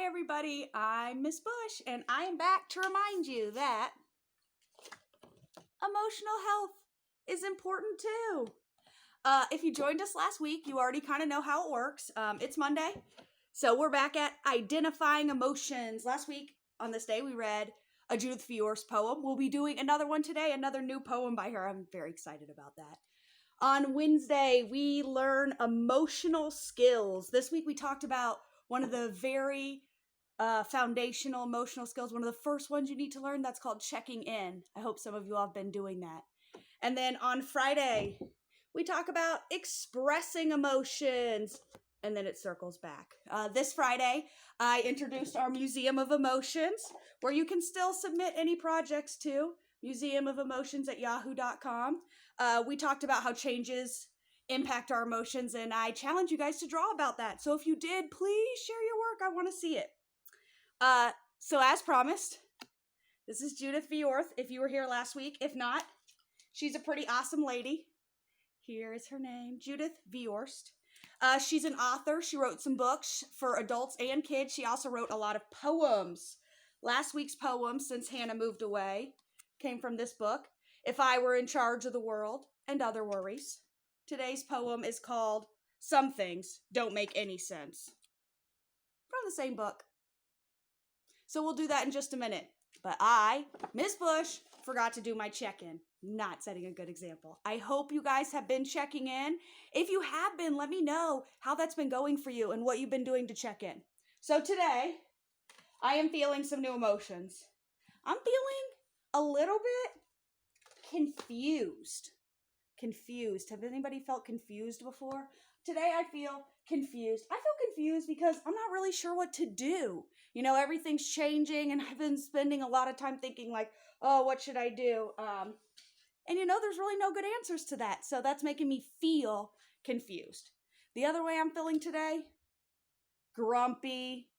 Hi everybody, I'm Miss Bush and I am back to remind you that emotional health is important too. If you joined us last week, you already kind of know how it works. It's Monday, so we're back at identifying emotions. Last week on this day, we read a Judith Viorst poem. We'll be doing another one today, another new poem by her. I'm very excited about that. On Wednesday, we learn emotional skills. This week, we talked about one of the very foundational emotional skills, one of the first ones you need to learn. That's called checking in. I hope some of you all have been doing that. And then on Friday, we talk about expressing emotions, and then it circles back. This Friday, I introduced our Museum of Emotions, where you can still submit any projects to, museumofemotions@yahoo.com. We talked about how changes impact our emotions, and I challenge you guys to draw about that. So if you did, please share your work. I want to see it. So as promised, this is Judith Viorst, if you were here last week. If not, she's a pretty awesome lady. Here is her name, Judith Viorst. She's an author. She wrote some books for adults and kids. She also wrote a lot of poems. Last week's poem, Since Hannah Moved Away, came from this book, If I Were in Charge of the World and Other Worries. Today's poem is called Some Things Don't Make Any Sense, from the same book. So we'll do that in just a minute. But I, Miss Bush, forgot to do my check-in. Not setting a good example. I hope you guys have been checking in. If you have been, let me know how that's been going for you and what you've been doing to check in. So today, I am feeling some new emotions. I'm feeling a little bit confused. Have anybody felt confused before? Today I feel confused. I feel confused because I'm not really sure what to do. You know, everything's changing and I've been spending a lot of time thinking like, oh, what should I do? And you know, there's really no good answers to that. So that's making me feel confused. The other way I'm feeling today, grumpy.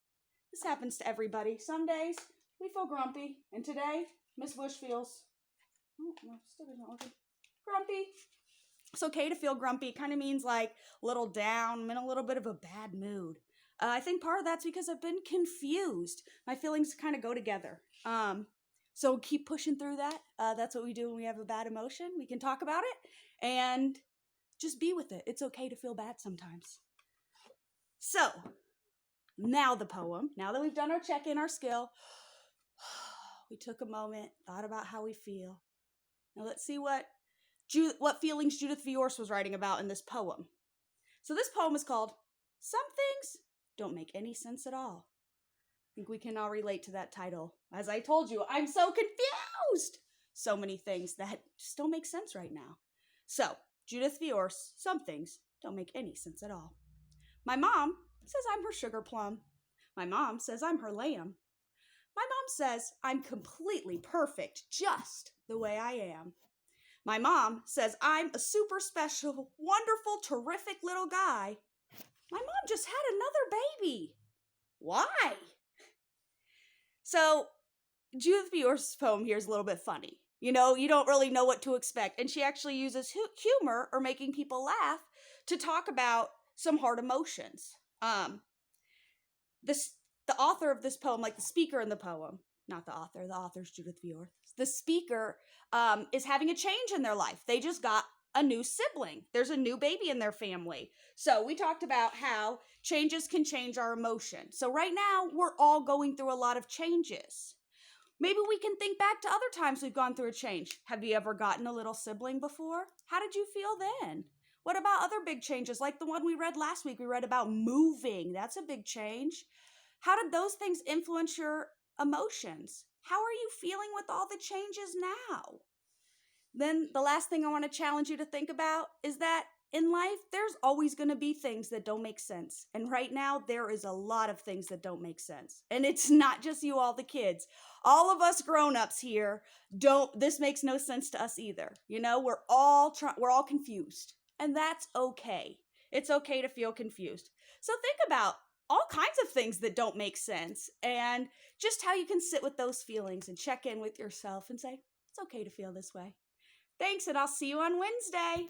This happens to everybody. Some days we feel grumpy. And today, Miss Bush feels, oh, no, still isn't working. Grumpy. It's okay to feel grumpy. It kind of means like a little down. I'm in a little bit of a bad mood. I think part of that's because I've been confused. My feelings kind of go together. So keep pushing through that. That's what we do when we have a bad emotion. We can talk about it and just be with it. It's okay to feel bad sometimes. So now the poem. Now that we've done our check-in, our skill, we took a moment, thought about how we feel. Now let's see what feelings Judith Viorst was writing about in this poem. So this poem is called Some Things Don't Make Any Sense at All. I think we can all relate to that title. As I told you, I'm so confused. So many things that just don't make sense right now. So, Judith Viorst, some things don't make any sense at all. My mom says I'm her sugar plum. My mom says I'm her lamb. My mom says I'm completely perfect just the way I am. My mom says I'm a super special, wonderful, terrific little guy. My mom just had another baby. Why? So, Judith Viorst's poem here is a little bit funny. You know, you don't really know what to expect. And she actually uses humor or making people laugh to talk about some hard emotions. The author of this poem, like the speaker in the poem, not the author's Judith Viorst. The speaker is having a change in their life. They just got a new sibling. There's a new baby in their family. So we talked about how changes can change our emotion. So right now, we're all going through a lot of changes. Maybe we can think back to other times we've gone through a change. Have you ever gotten a little sibling before? How did you feel then? What about other big changes, like the one we read last week? We read about moving. That's a big change. How did those things influence your emotions? How are you feeling with all the changes now? Then the last thing I want to challenge you to think about is that in life, there's always going to be things that don't make sense. And right now, there is a lot of things that don't make sense. And it's not just you all the kids. All of us grown-ups here, this makes no sense to us either. You know, we're all confused. And that's okay. It's okay to feel confused. So think about all kinds of things that don't make sense and just how you can sit with those feelings and check in with yourself and say, it's okay to feel this way. Thanks, and I'll see you on Wednesday.